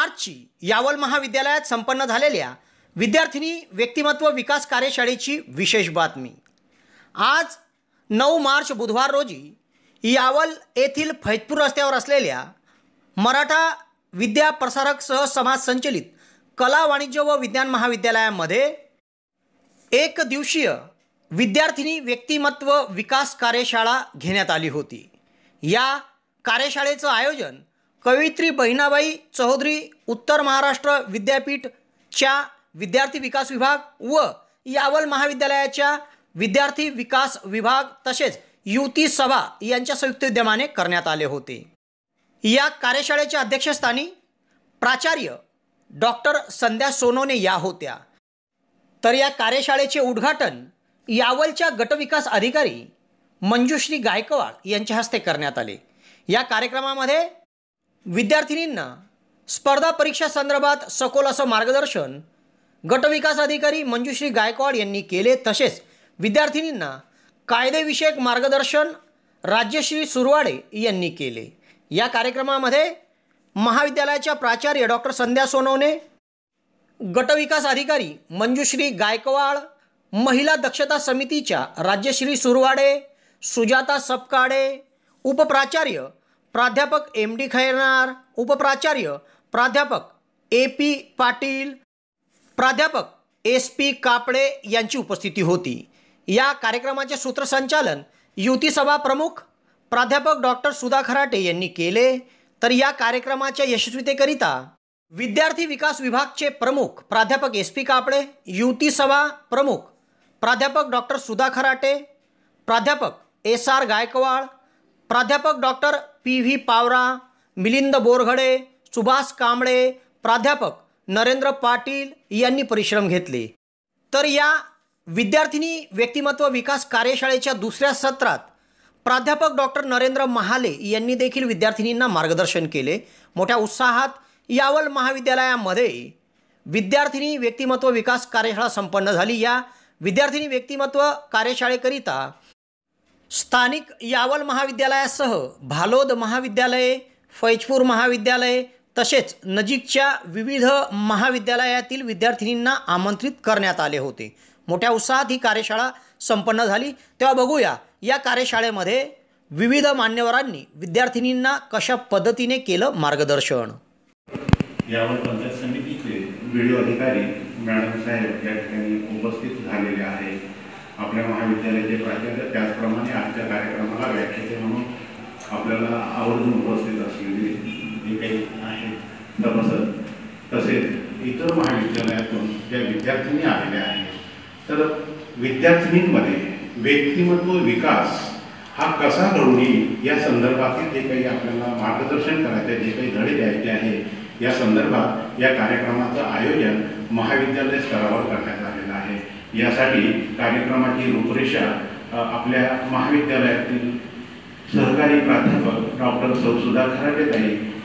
मार्चची यावल महाविद्यालयात संपन्न झालेल्या विद्यार्थिनी व्यक्तिमत्व विकास कार्यशाळेची विशेष बातमी। आज 9 मार्च बुधवार रोजी यावल येथील फैजपूर रस्त्यावर असलेल्या मराठा विद्या प्रसारक सह समाज संचलित कला वाणिज्य व विज्ञान महाविद्यालयामध्ये एक दिवसीय विद्यार्थिनी व्यक्तिमत्व विकास कार्यशाळा घेण्यात आली होती। या कार्यशाळेचं आयोजन कवयित्री बहिणाबाई चौधरी उत्तर महाराष्ट्र विद्यापीठच्या विद्यार्थी विकास विभाग व यावल महाविद्यालयाच्या विद्यार्थी विकास विभाग तसेच युवती सभा यांच्या संयुक्त विद्यमाने करण्यात आले होते। या कार्यशाळेच्या अध्यक्षस्थानी प्राचार्य डॉक्टर संध्या सोनवणे या होत्या। तर या कार्यशाळेचे उद्घाटन यावलच्या गटविकास अधिकारी मंजुश्री गायकवाड यांच्या हस्ते करण्यात आले। या कार्यक्रमामध्ये विद्यार्थिनींना स्पर्धा परीक्षा संदर्भात सखोल असं मार्गदर्शन गटविकास अधिकारी मंजुश्री गायकवाड यांनी केले। तसेच विद्यार्थिनींना कायदेविषयक मार्गदर्शन राज्यश्री सुरवाडे यांनी केले। या कार्यक्रमामध्ये महाविद्यालयाच्या प्राचार्य डॉक्टर संध्या सोनवणे, गटविकास अधिकारी मंजुश्री गायकवाड, महिला दक्षता समितीच्या राज्यश्री सुरवाडे, सुजाता सपकाळे, उपप्राचार्य प्राध्यापक MD खैरनार, उपप्राचार्य प्राध्यापक AP पाटील, प्राध्यापक SP कापडे यांची उपस्थिती होती। या कार्यक्रमाचे सूत्रसंचालन युवती सभा प्रमुख प्राध्यापक डॉक्टर सुधा खराटे यांनी केले। तर या कार्यक्रमाच्या यशस्वीतेकरिता विद्यार्थी विकास विभागचे प्रमुख प्राध्यापक SP कापडे, युवती सभा प्रमुख प्राध्यापक डॉक्टर सुधा खराटे, प्राध्यापक SR गायकवाड, प्राध्यापक डॉक्टर PV पावरा, मिलिंद बोरघडे, सुभाष कांबळे, प्राध्यापक नरेंद्र पाटील यांनी परिश्रम घेतले। तर या विद्यार्थिनी व्यक्तिमत्व विकास कार्यशाळेच्या दुसऱ्या सत्रात प्राध्यापक डॉक्टर नरेंद्र महाले यांनी देखील विद्यार्थिनींना मार्गदर्शन केले। मोठ्या उत्साहात यावल महाविद्यालयामध्ये विद्यार्थिनी व्यक्तिमत्व विकास कार्यशाळा संपन्न झाली। या विद्यार्थिनी व्यक्तिमत्व कार्यशाळेकरिता स्थानिक यावल महाविद्यालयासह भालोद महाविद्यालय, फैजपूर महाविद्यालय तसेच नजीकच्या विविध महाविद्यालयातील विद्यार्थिनींना आमंत्रित करण्यात आले होते। मोठ्या उत्साहात ही कार्यशाळा संपन्न झाली। तेव्हा बघूया या कार्यशाळेमध्ये विविध मान्यवरांनी विद्यार्थिनींना कशा पद्धतीने केलं मार्गदर्शन। यावल पंचायत समितीचे व्हिडिओ अधिकारी मॅडम साहेब या ठिकाणी उपस्थित झालेले आहेत। आपल्या महाविद्यालयाचे प्राचार्य त्याचप्रमाणे आजच्या कार्यक्रमाला व्याख्याते म्हणून आपल्याला आवर्जून उपस्थित असलेले जे काही आहेत सभासद तसेच इतर महाविद्यालयातून ज्या विद्यार्थिनी आलेल्या आहेत, तर विद्यार्थिनींमध्ये व्यक्तिमत्व विकास हा कसा घडून येईल या संदर्भातील जे काही आपल्याला मार्गदर्शन करायचे, जे काही धडे द्यायचे आहे या संदर्भात या कार्यक्रमाचं आयोजन महाविद्यालय स्तरावर करण्यात आलेलं आहे। यासाठी कार्यक्रमाची रूपरेषा आपल्या महाविद्यालयातील सहकारी प्राध्यापक डॉक्टर सुधा खराटे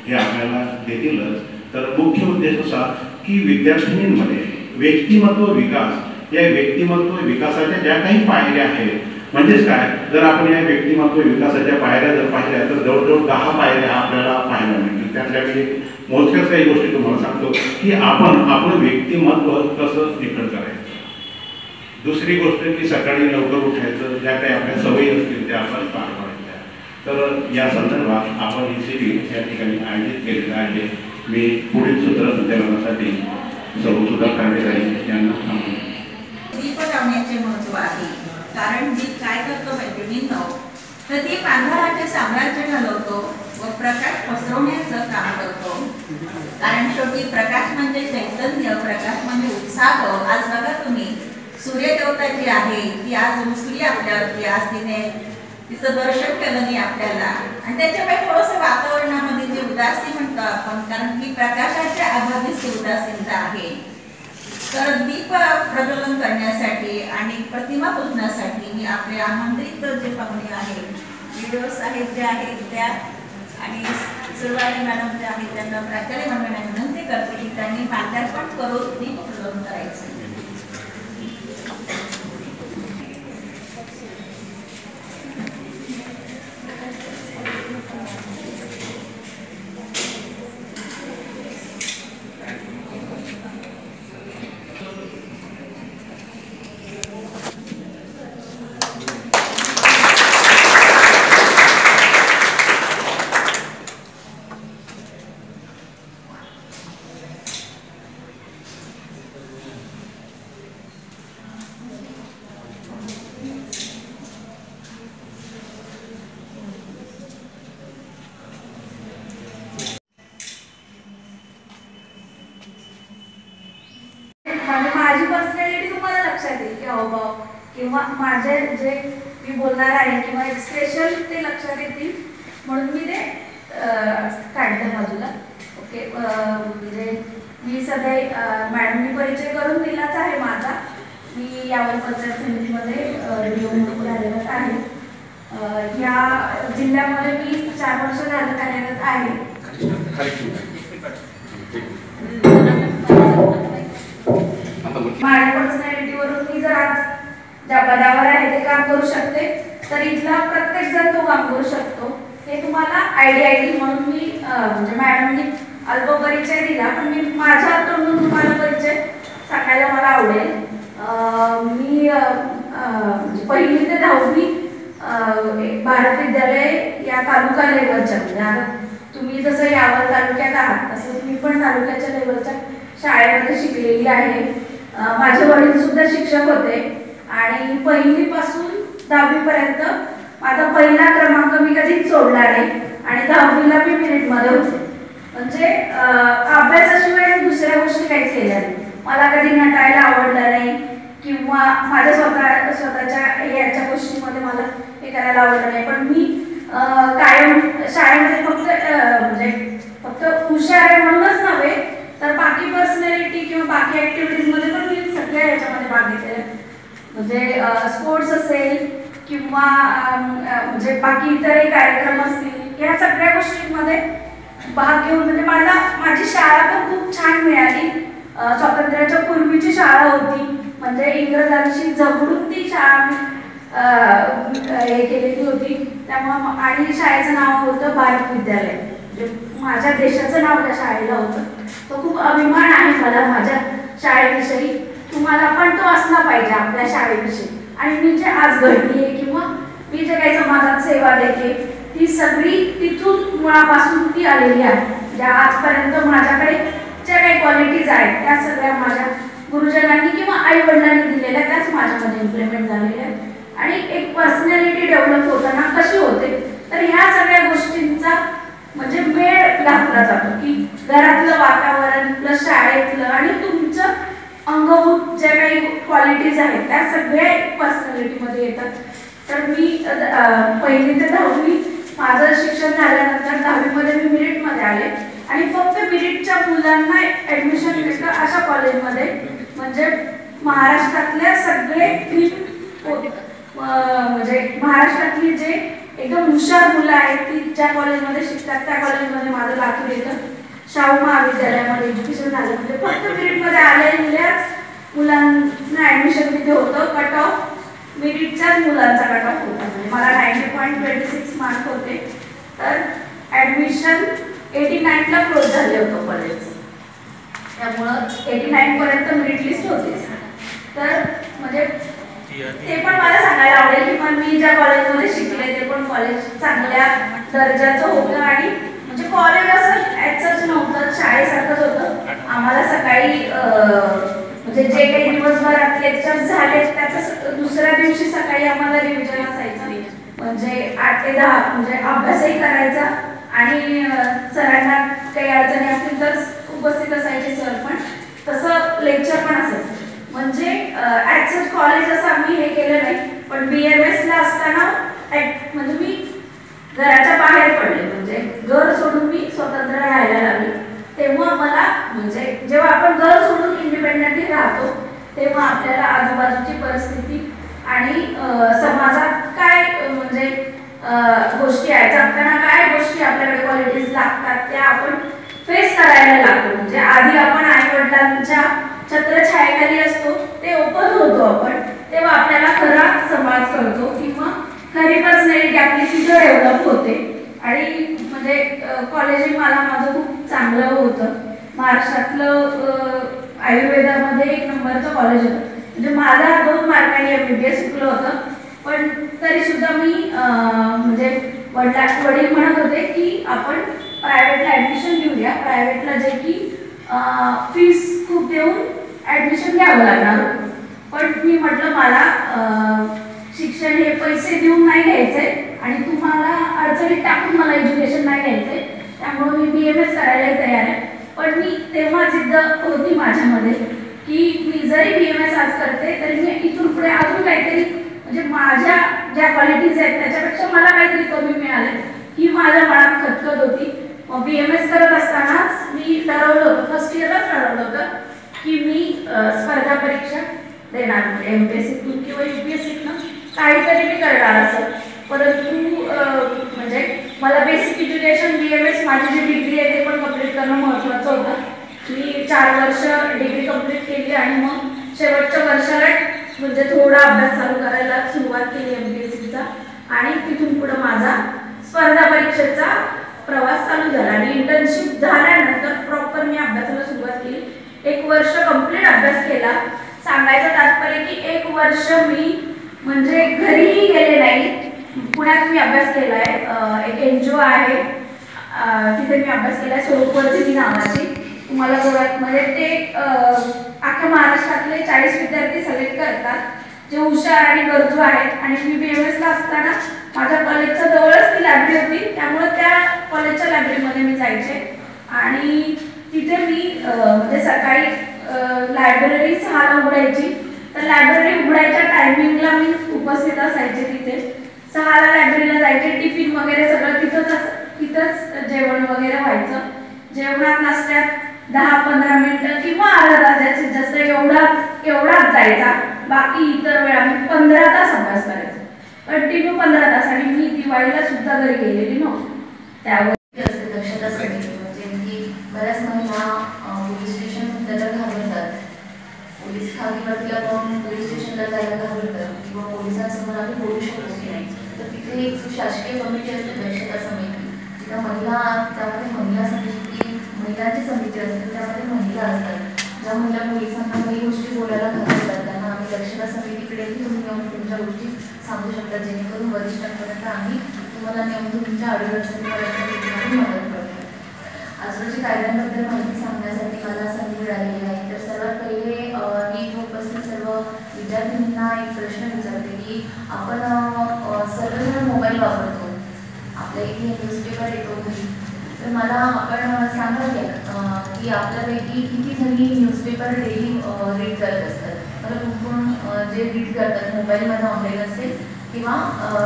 हे आपल्याला देतीलच। तर मुख्य उद्देश असा की विद्यार्थिनींमध्ये व्यक्तिमत्व विकास, या व्यक्तिमत्व विकासाच्या ज्या काही पायऱ्या आहेत, म्हणजेच काय, जर आपण या व्यक्तिमत्व विकासाच्या पायऱ्या जर पाहिल्या तर जवळजवळ 10 पायऱ्या आपल्याला पाहायला मिळतील। त्यातल्या मी मोजक्याच काही गोष्टी तुम्हाला सांगतो की आपण आपलं व्यक्तिमत्व कसं निखळ करायचं। दुसरी गोष्ट की सकाळी लवकर उठायचं, ज्या काही आपल्या सवयी असतील त्या आपण पार पाडायच्या। तर या संदर्भात आपण ही सिरीज या ठिकाणी आयोजित केलेलं आहे। मी पुढील सूत्रसंचालनासाठी सुधा खराटे यांना दीप लावण्याचे महत्त्व आहे। कारण दीप काय करतो माहिती मी तर दीप अंधाराचे साम्राज्य घालवतो व प्रकाश पसरवण्याचं काम करतो। कारण शेवटी प्रकाश म्हणजे चैतन्य, प्रकाश म्हणजे उत्साह। आज बघा तुम्ही सूर्यदेवता जी आहे ती आज रुसली आपल्यावरती, आज तिने तिचं दर्शन केलं नाही आपल्याला, आणि त्याच्यामुळे थोडंसं वातावरणामध्ये जे उदासी म्हणतो आपण, कारण की प्रकाशाच्या अभावी उदासीनता आहे। तर दीप प्रज्वलन करण्यासाठी आणि प्रतिमा पुजण्यासाठी मी आपले आमंत्रित जे पाहुणे आहेत, व्हिडिओ साहेब जे आहेत त्या आणि सुरवाडी मॅडम जे आहेत त्यांना प्राचार्य मंडळाने विनंती करते की त्यांनी मार्गदर्शन करून दीप प्रज्वलन करायचं। हावभाव किंवा माझे जे मी बोलणार आहे किंवा एक्सप्रेशन ते लक्षात येतील म्हणून मी ते काढलं बाजूला. ओके, म्हणजे मी सध्या मॅडमनी परिचय करून दिलाच आहे माझा. मी यावर पंचायत समितीमध्ये व्हिडिओ म्हणून कार्यरत आहे. या जिल्ह्यामध्ये मी 4 वर्ष झालं कार्यरत आहे. माझ्या पर्सनॅलिटीवरून मी जर आज ज्या पदावर आहे ते काम करू शकते तर इथला प्रत्येक जण तो काम करू शकतो हे तुम्हाला आयडिया येईल. म्हणून मी म्हणजे मॅडमनी अल्प परिचय दिला पण मी माझ्या तोंडून तुम्हाला परिचय सांगायला मला आवडेल. मी म्हणजे 1ली ते 10वी भारत विद्यालय या तालुका लेवलच्या म्हणजे आता तुम्ही जसं यावल तालुक्यात आहात तसं तुम्ही पण तालुक्याच्या लेवलच्या शाळेमध्ये शिकलेली आहे. माझे वडील सुद्धा शिक्षक होते आणि 1ली पासून 10वी पर्यंत माझा पहिला क्रमांक मी कधीच सोडला नाही आणि 10वीला मी मेरिटमध्ये होते. म्हणजे अभ्यासाशिवाय दुसऱ्या गोष्टी काहीच केल्या नाही. मला कधी नटायला आवडलं नाही किंवा माझ्या स्वतःच्या याच्या गोष्टीमध्ये मला हे करायला आवडलं नाही. पण मी कायम शाळेमध्ये फक्त हुशार आहे म्हणूनच नव्हे तर बाकी पर्सनॅलिटी किंवा बाकी ॲक्टिव्हिटीजमध्ये पण मी सगळ्या याच्यामध्ये भाग घेतलेला. म्हणजे स्पोर्ट्स असेल किंवा म्हणजे बाकी इतरही कार्यक्रम असतील या सगळ्या गोष्टींमध्ये भाग घेऊन म्हणजे माझी शाळा पण खूप छान मिळाली. स्वातंत्र्याच्या पूर्वीची शाळा होती म्हणजे इंग्रजांशी झगडून ती शाळा हे केलेली होती. त्यामुळं आणि शाळेचं नाव होतं भारत विद्यालय. म्हणजे माझ्या देशाचं नाव त्या शाळेला होतं. तो खूप अभिमान आहे मला माझ्या शाळेविषयी. तुम्हाला पण तो असला पाहिजे आपल्या शाळेविषयी. आणि मी जे आज घडली आहे किंवा मी जे काही समाजात सेवा देते ती सगळी तिथून मुळापासून ती आलेली आहे. ज्या आजपर्यंत माझ्याकडे ज्या काही क्वालिटीज आहेत त्या सगळ्या माझ्या गुरुजनांनी किंवा आई वडिलांनी दिलेल्या त्याच माझ्यामध्ये इम्प्लिमेंट झालेल्या आहेत. आणि एक पर्सनॅलिटी डेव्हलप होताना कशी होते तर ह्या सगळ्या गोष्टींचा म्हणजे मेळ घातला जातो की घरातलं वातावरण प्लस शाळेतलं आणि तुमचं अंगभूत ज्या काही क्वालिटीज आहेत त्या सगळ्या पर्सनॅलिटीमध्ये येतात. तर मी 1ली ते 10वी माझं शिक्षण झाल्यानंतर 10वीमध्ये मी मेरिटमध्ये आले आणि फक्त मेरिटच्या मुलांना ॲडमिशन मिळतं अशा कॉलेजमध्ये म्हणजे महाराष्ट्रातल्या सगळे म्हणजे महाराष्ट्रातली जे एकदम हुशार मुलं आहेत ती ज्या कॉलेजमध्ये शिकतात त्या कॉलेजमध्ये माझं लातूर येतं शाहू महाविद्यालयामध्ये एज्युकेशन झालं. म्हणजे फक्त मेरिटमध्ये आलेल्याच मुलांना ॲडमिशन तिथे होतं. कट ऑफ मेरिटच्याच मुलांचा कट ऑफ होता. म्हणजे मला 90.26 मार्क होते तर ॲडमिशन 89ला क्लोज झाले होतं कॉलेजचं. त्यामुळं 89 पर्यंत मेरिट लिस्ट होतीच. तर म्हणजे ते पण मला सांगायला आवडेल की पण मी ज्या कॉलेजमध्ये शिकले ते पण कॉलेज चांगल्या दर्जाचं होतं आणि म्हणजे कॉलेज असं ॲचच नव्हतं शाळेसारखंच होतं. आम्हाला सकाळी म्हणजे जे काही दिवसभरात लेक्चर्स झाले त्याचं दुसऱ्या दिवशी सकाळी आम्हाला रिव्हिजन असायचं. म्हणजे 8 ते 10 म्हणजे अभ्यासही करायचा आणि सरांना काही अडचणी असतील तर उपस्थित असायचे सर पण तसं लेक्चर पण असायचं. म्हणजे ॲक्च्युअल कॉलेज असं आम्ही हे केलं नाही. पण BMSला असताना म्हणजे मी घराच्या बाहेर पडले म्हणजे घर सोडून मी स्वतंत्र राहायला लागले. तेव्हा मला म्हणजे जेव्हा आपण घर सोडून इंडिपेंडेंटली राहतो तेव्हा आपल्याला आजूबाजूची परिस्थिती आणि समाजात काय म्हणजे गोष्टी आहेत जगताना काय गोष्टी आपल्याकडे क्वालिटीज लागतात त्या आपण फेस करायला लागतो. म्हणजे आधी आपण आई वडिलांच्या छत्रछायेखाली असतो ते ओपन होतो आपण तेव्हा आपल्याला खरा समाज कळतो किंवा खरी पर्सनॅलिटी आपली तिथं डेव्हलप होते. आणि म्हणजे कॉलेज मला माझं खूप चांगलं होतं. महाराष्ट्रातलं आयुर्वेदामध्ये 1 नंबरचं कॉलेज होतं. म्हणजे माझा 2 मार्कांनी MBBS शिकलं होतं. पण तरीसुद्धा मी म्हणजे वडील म्हणत होते की आपण प्रायव्हेटला ॲडमिशन घेऊया. प्रायव्हेटला जे की फीस खूप देऊन ॲडमिशन घ्यावं लागणार होतं. पण मी म्हटलं मला शिक्षण हे पैसे देऊन नाही घ्यायचे आणि तुम्हाला अडचणीत टाकून मला एज्युकेशन नाही घ्यायचे. त्यामुळे मी BMS करायलाही तयार आहे. पण मी तेव्हा जिद्द होती माझ्यामध्ये की मी जरी BMS आज करते तरी मी इथून पुढे काहीतरी म्हणजे माझ्या ज्या क्वालिटीज आहेत त्याच्यापेक्षा मला काहीतरी कमी मिळाले ही माझ्या मनात खतखत होती. मग BMS करत असतानाच मी ठरवलं होतं, फर्स्ट इयरलाच ठरवलं होतं की मी स्पर्धा परीक्षा देणार, म्हणजे MPSC किंवा UPSC काहीतरी मी करणार असं. परंतु म्हणजे मला बेसिक एज्युकेशन BMS माझी जी डिग्री आहे ते पण कंप्लीट करणं महत्त्वाचं होतं. मी 4 वर्ष डिग्री कंप्लीट केली आणि मग शेवटच्या वर्षाला म्हणजे थोडा अभ्यास चालू करायला सुरुवात केली MPSCचा आणि तिथून पुढे माझा स्पर्धा परीक्षेचा प्रवास चालू झाला. आणि इंटर्नशिप झाल्यानंतर प्रॉपर मी अभ्यासाला सुरुवात केली. 1 वर्ष कंप्लीट अभ्यास केला. सांगायचं तात्पर्य की 1 वर्ष मी म्हणजे घरीही गेले नाही. पुण्यात मी अभ्यास केला आहे, एक NGO आहे तिथे मी अभ्यास केला आहे, स्वरूपवर्धिनी नावाची. तुम्हाला गोव्यामध्ये ते अख्ख्या महाराष्ट्रातले 40 विद्यार्थी सिलेक्ट करतात जे हुशार आणि गरजू आहेत. आणि मी BMSला असताना माझ्या कॉलेजच्या जवळच ती लायब्ररी होती, त्यामुळे त्या कॉलेजच्या लायब्ररीमध्ये मी जायचे. आणि तिथे मी म्हणजे सकाळी लायब्ररी 6ला उघडायची, तर लायब्ररी उघडायच्या टायमिंगला मी उपस्थित असायचे. तिथे 6ला लायब्ररीला जायचे, टिफिन वगैरे सगळं तिथंच जेवण वगैरे व्हायचं. जेवणात नाश्त्यात 10-15 मिनिटं किंवा अर्धा तास जायचे, जसं एवढाच जायचा. बाकी इतर वेळा मी 15 तास अभ्यास करायचा, कंटिन्यू 15 तास. आणि मी दिवाळीला सुद्धा घरी गेलेली नव्हती. त्यावर दक्षता समिती म्हणजे की बऱ्याच महिला पोलीस स्टेशन त्याला घाबरतात, पोलीस खाकीवरतीला पण पोलीस स्टेशनला जायला घाबरतात किंवा पोलिसांसमोर आम्ही बोलू शकतो की नाही. तर तिथे एक शासकीय कमिटी असते दक्षता समिती, तिथं त्यामध्ये महिला समिती, महिलांची समिती असते, त्यामध्ये महिला असतात. ज्या महिला पोलिसांना काही गोष्टी बोलायला घाबरतात त्यांना आम्ही दक्षता समितीकडेही तुम्ही येऊन तुमच्या गोष्टी सांगू शकता, जेणेकरून वरिष्ठांपर्यंत आम्ही तुम्हाला नेऊन तुमच्या अडचणीपर्यंत मदत करतो. आज रोजी कायद्यांबद्दल माहिती सांगण्यासाठी मला संधी मिळालेली आहे. तर सर्वात पहिले मी उपस्थित सर्व विद्यार्थ्यांना एक प्रश्न विचारते की आपण सर्वजण मोबाईल वापरतो, आपल्या इथे न्यूजपेपर येतो घरी. तर मला आपण सांगा की आपल्यापैकी किती जणी न्यूजपेपर डेली रीड करत असतात. मला कोण जे रीड करतात मोबाईलमध्ये ऑनलाईन असेल किंवा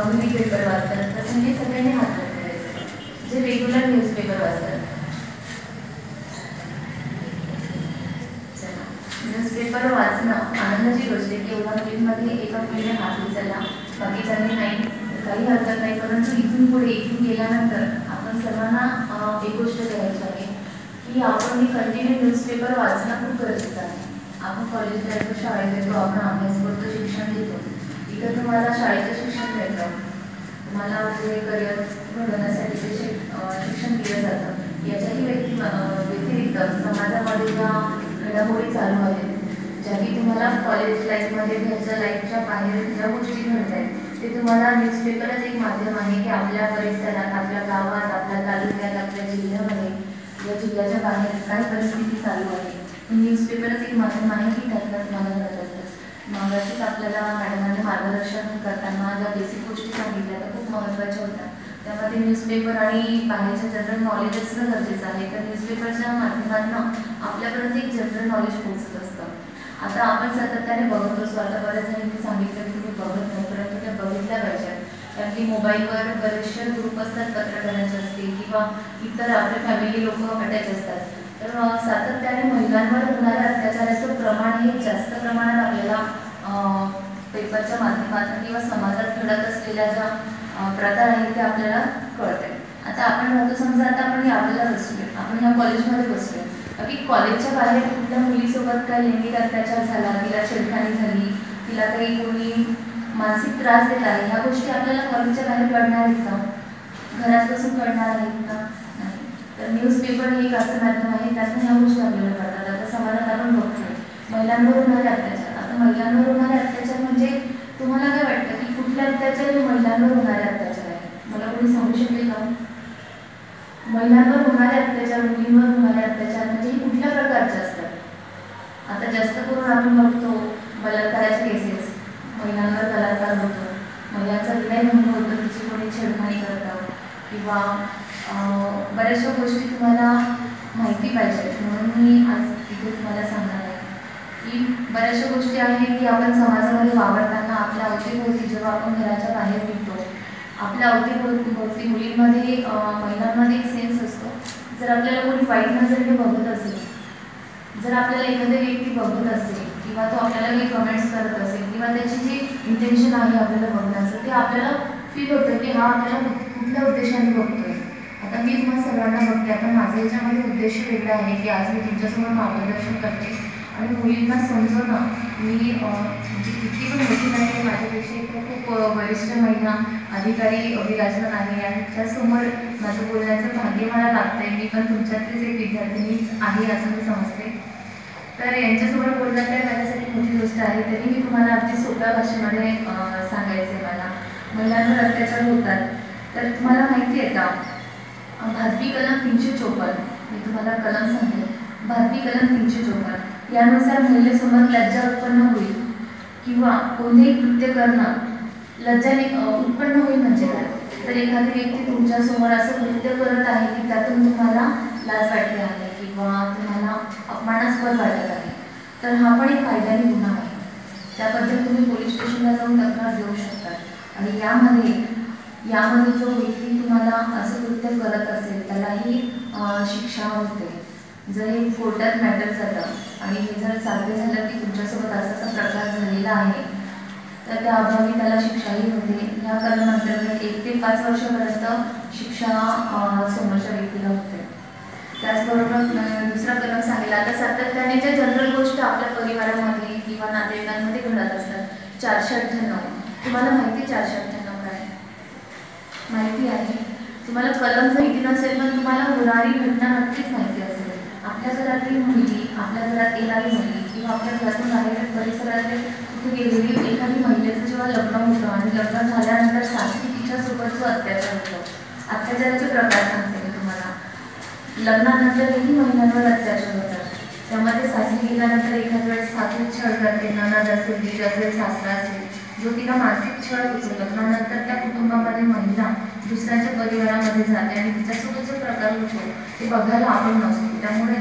घरी पेपर वाचतात, तसं म्हणजे सगळ्यांनी हात वर करायचं जे रेग्युलर न्यूजपेपर वाचतात. न्यूजपेपर वाचणं आनंदाची गोष्ट आहे की एवढ्या मुलींमध्ये एका मुलीने हात उचलला, बाकीच्यांनी नाही, काही हरकत नाही. परंतु इथून गेल्यानंतर आपण सर्वांना एक गोष्ट करायची आहे की आपण कंटिन्यू न्यूजपेपर वाचणं खूप गरजेचं आहे. आपण कॉलेजला येतो, शाळेत येतो, आपण अभ्यास करतो, शिक्षण घेतो. इथं तुम्हाला शाळेचं शिक्षण मिळतं, तुम्हाला पुढे करिअर घडवण्यासाठी ते शिक्षण दिलं जातं. याच्याही व्यतिरिक्त समाजामध्ये ज्या घडामोडी चालू आहेत, ज्याही तुम्हाला कॉलेज लाईफमध्ये घरच्या लाईफच्या बाहेर ज्या गोष्टी घडत आहेत ते तुम्हाला न्यूजपेपरच एक माध्यम आहे की आपल्या परिसरात, आपल्या गावात, आपल्या तालुक्यात, आपल्या जिल्ह्यामध्ये, या जिल्ह्याच्या बाहेर काय परिस्थिती चालू आहे, न्यूजपेपरच एक माध्यम आहे की त्यातला तुम्हाला मिळत असतं. मागाशीच आपल्याला मॅडमांनी मार्गदर्शन करताना ज्या बेसिक गोष्टी सांगितल्या त्या खूप महत्त्वाच्या होत्या. त्यामध्ये न्यूजपेपर आणि बाहेरचं जनरल नॉलेज असणं गरजेचं आहे. तर न्यूजपेपरच्या माध्यमातून आपल्यापर्यंत एक जनरल नॉलेज पोहोचत असतं. आता आपण सातत्याने बघत असतो, आता बऱ्याच जणांनी सांगितलं की तुम्ही बघत नाही, परंतु त्या बघितल्या पाहिजेत. कारण की मोबाईलवर बरेचसे ग्रुप असतात पत्रकारांचे असतील किंवा इतर आपले फॅमिली लोक अटॅच असतात. तर सातत्याने महिलांवर होणाऱ्या अत्याचाराचं प्रमाण हे जास्त प्रमाणात आपल्याला पेपरच्या माध्यमातून किंवा समाजात घडत असलेल्या ज्या प्रकार आहेत ते आपल्याला कळते. आता आपण राहतो, समजा आता आपण आपल्याला बसलोय, आपण ह्या कॉलेजमध्ये बसलोय, की कॉलेजच्या बाहेर कुठल्या मुलीसोबत काय लैंगिक अत्याचार झाला, तिला छेडखानी झाली, तिला काही कोणी मानसिक त्रास देत आहे, ह्या गोष्टी आपल्याला कॉलेजच्या बाहेर कळणार आहेत का? घरात बसून कळणार आहेत का? नाही. तर न्यूजपेपर हे एक असं माध्यम आहे त्यातून ह्या गोष्टी आपल्याला कळतात. आता समाजात आपण बघतोय महिलांवर होणारे अत्याचार. आता महिलांवर होणारे अत्याचार म्हणजे तुम्हाला काय वाटतं की कुठले अत्याचार हे महिलांवर होणारे अत्याचार आहे? मला कोणी सांगू शकेल का? महिलांवर होणारे अत्याचार, मुलींवर होणारे अत्याचार म्हणजे हे कुठल्या प्रकारचे असतात? आता जास्त करून आपण बघतो बलात्काराचे केसेस, महिलांवर बलात्कार होतो, महिलांचा विनयभंग होतो, तिची कोणी छेडखानी करतं किंवा बऱ्याचशा गोष्टी तुम्हाला माहिती पाहिजे. म्हणून मी आज इथे तुम्हाला सांगणार आहे की बऱ्याचशा गोष्टी आहेत की आपण समाजामध्ये वावरताना आपल्या अवतीभोवती जेव्हा आपण घराच्या बाहेर निघतो, आपल्या अवतीभोवती मुलींमध्ये महिलांमध्ये एक सेन्स असतो. जर आपल्याला कोणी वाईट नजरेने बघत असेल, जर आपल्याला एखादी व्यक्ती बघत असेल किंवा तो आपल्याला काही कमेंट्स करत असेल किंवा त्याची जी इंटेन्शन आहे आपल्याला बघण्याचं, ते आपल्याला फील होतं की हा आपल्याला कुठल्या उद्देशाने बघतोय. आता मी तुम्हाला सगळ्यांना बघते, आता माझ्या याच्यामध्ये उद्देश वेगळा आहे की आज मी तुमच्यासमोर मार्गदर्शन करते आणि मुलींना समजवणं. मी म्हणजे किती पण मोठी नाही, माझ्यापेक्षा एक खूप वरिष्ठ महिला अधिकारी विराजमान आहे आणि त्यासमोर माझं बोलण्याचं भाग्य मला लागतं आहे. मी पण तुमच्यातलीच एक विद्यार्थिनी आहे असं मी समजते. तर यांच्यासमोर बोलणं काय माझ्यासाठी मोठी गोष्ट आहे. तरी मी तुम्हाला अगदी सोप्या भाषेमध्ये सांगायचं आहे. मला महिलांवर अत्याचार होतात तर तुम्हाला माहिती आहे का, भारतीय कलम 354, मी तुम्हाला कलम सांगते, भारतीय कलम 354 यानुसार महिलेसमोर लज्जा उत्पन्न होईल किंवा कोणतेही कृत्य करणं लज्जाने उत्पन्न होईल म्हणजे काय, तर एखादी व्यक्ती तुमच्यासमोर असं कृत्य करत आहे की त्यातून तुम्हाला लाज वाटते आहे किंवा तुम्हाला अपमानास्पद वाटत आहे, तर हा पण एक कायद्याने गुन्हा आहे. त्याबद्दल तुम्ही पोलीस स्टेशनला जाऊन तक्रार देऊ शकता. आणि यामध्ये जो व्यक्ती तुम्हाला असं कृत्य करत असेल त्यालाही शिक्षा होते. जर हे कोर्टात मॅटर जातं आणि हे जर साध्य झालं की तुमच्यासोबत असा प्रकार झालेला आहे तर त्या अभावी त्याला शिक्षाही होते. या कलम अंतर्गत 1 ते 5 वर्षापर्यंत शिक्षा समोरच्या व्यक्तीला होते. त्याचबरोबर दुसरा कलम सांगितला, आता सातत्याने ज्या जनरल गोष्ट आपल्या परिवारामध्ये किंवा नातेवाईकांमध्ये घडत असतात. 498, तुम्हाला माहिती 498 काय माहिती आहे? तुम्हाला कलम जर माहिती नसेल पण तुम्हाला होणारी घटना नक्कीच माहिती असेल. आपल्या घरातली मुलगी, आपल्या घरात येणारी मुलगी किंवा आपल्या घरातून बाहेर परिसरातले कुठे गेलेली एखादी महिलेचं जेव्हा लग्न होतं आणि लग्न झाल्यानंतर सासरी तिच्यासोबत जो अत्याचार होतो, अत्याचाराचे प्रकार सांगते मी तुम्हाला. लग्नानंतरही महिलांवर अत्याचार होतात. त्यामध्ये सासरी गेल्यानंतर एखाद्या वेळेस सासरी छळ करते, नणंद असेल, दीर असेल, सासरा असेल, जो तिला मानसिक छळ होतो. लग्नानंतर त्या कुटुंबामध्ये महिला दुसऱ्यांच्या परिवारामध्ये जाते आणि तिच्यासोबत जो प्रकार होतो ते बघायला आपण नसतो. त्यामुळे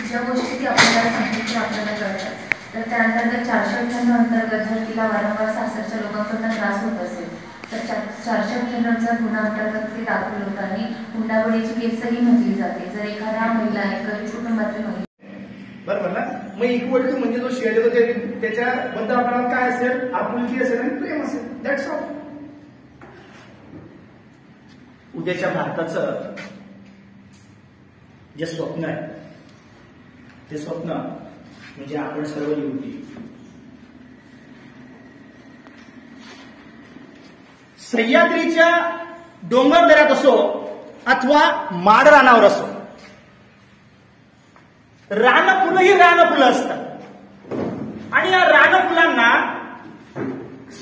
ज्या गोष्टी ती आपल्याला सांगते ते आपल्याला कळतात. तर त्या अंतर्गत 498 अंतर्गत जर तिला वारंवार सासरच्या लोकांकडून त्रास होत असेल तर 498चा गुन्हा अंतर्गत ते दाखल होतं आणि हुंडाबळीची केसही म्हटली जाते. जर एखाद्या महिला गरीब कुटुंबातली महिला, बरोबर ना, मग इक्वलिटी म्हणजे जो शेअर येतो त्याच्याबद्दल आपल्याला काय असेल, आपुलकी असेल आणि प्रेम असेल. That's all. उद्याच्या भारताचं जे स्वप्न आहे ते स्वप्न म्हणजे आपण सर्व युवती सह्याद्रीच्या डोंगर दऱ्यात असो अथवा माडरानावर असो, रानफुलं ही रानफुलं असतात आणि या रानफुलांना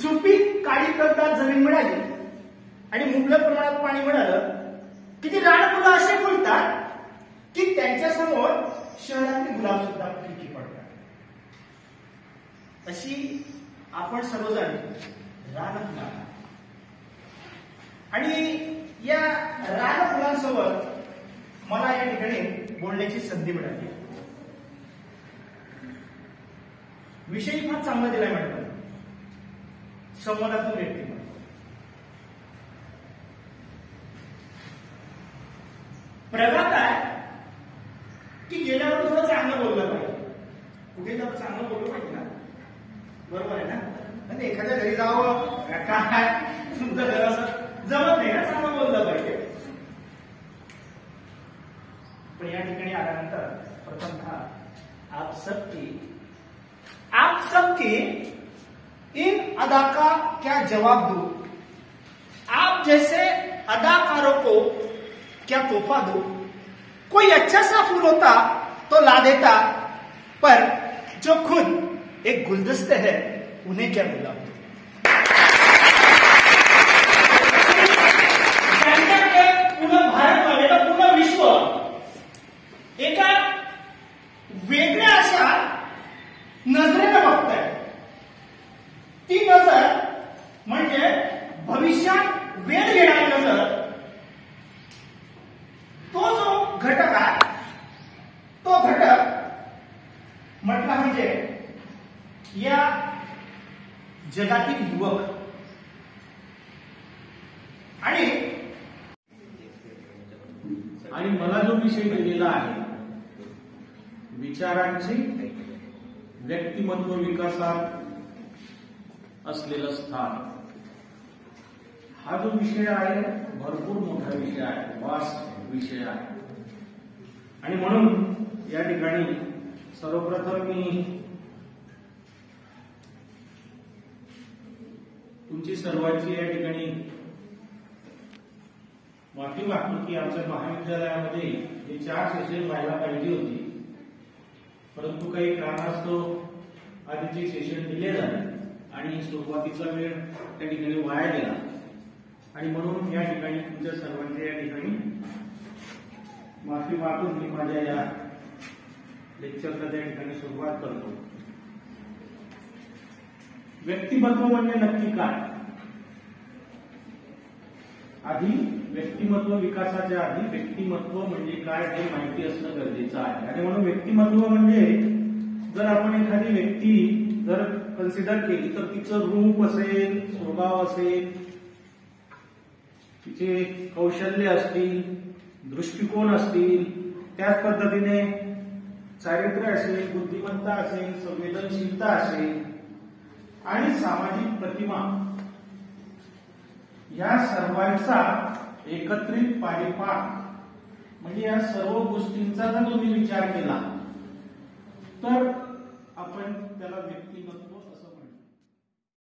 सुपीक काळी करतात जमीन मिळाली आणि मुबलक प्रमाणात पाणी मिळालं की ती रानफुलं असे फुलतात की त्यांच्यासमोर शहरातले गुलाब सुद्धा फिकी पडतात. अशी आपण सर्वजण रानफुला आणि या रानफुलांसोबत मला या ठिकाणी बोलण्याची संधी मिळाली. विषय फार चांगला दिलाय मॅडम, संवादातून व्यक्तिमत्व. प्रघात आहे की गेल्यावर थोडं चांगलं बोललं पाहिजे. कुठे जाऊन चांगलं बोललं पाहिजे ना, बरोबर आहे ना. आणि एखाद्या घरी जावं काय तुमचं घर असं जमत नाही ना, चांगलं बोललं पाहिजे. पण या ठिकाणी आल्यानंतर प्रथमतः आप सबकी इन अदा का क्या जवाब दूं, आप जैसे अदाकारों को क्या तोहफा दो. कोई अच्छा सा फूल होता तो ला देता, पर जो खुद एक गुलदस्ते है उन्हें क्या मिला. पूर्ण भारतमध्ये का पूर्ण विश्व एका वेगळ्या अशा नजरेनं बघताय. ती नजर म्हणजे भविष्यात वेळ घेणारी नजर. तो जो घटक आहे तो घटक म्हटला म्हणजे या जगातील युवक आणि मला जो विषय दिलेला आहे विचारांचे व्यक्तिमत्व विकासात असलेलं स्थान, हा जो विषय आहे भरपूर मोठा विषय आहे, वास्ट विषय आहे. आणि म्हणून या ठिकाणी सर्वप्रथम मी तुमची सर्वांची या ठिकाणी माफी मागतो की आमच्या महाविद्यालयामध्ये हे 4 सेशन व्हायला पाहिजे होती, परंतु काही कारणास्तव आधीचे सेशन डिले झाले आणि सुरुवातीचा वेळ त्या ठिकाणी वाया गेला. आणि म्हणून या ठिकाणी तुमच्या सर्वांच्या या ठिकाणी माफी मागून मी माझ्या या लेक्चरला त्या ठिकाणी सुरुवात करतो. व्यक्तिमत्व म्हणजे नक्की काय? आधी व्यक्तिमत्व विकासाच्या आधी व्यक्तिमत्व म्हणजे काय हे माहिती असणं गरजेचं आहे. आणि म्हणून व्यक्तिमत्व म्हणजे जर आपण एखादी व्यक्ती जर कन्सिडर केली तर तिचं रूप असेल, स्वभाव असेल, तिचे कौशल्य असतील, दृष्टिकोन असतील, त्याच पद्धतीने चारित्र्य असेल, बुद्धिमत्ता असेल, संवेदनशीलता असेल आणि सामाजिक प्रतिमा, या सर्वांचा एकत्रित पारिपाठ म्हणजे या सर्व गोष्टींचा जर तुम्ही विचार केला तर आपण त्याला व्यक्तिमत्व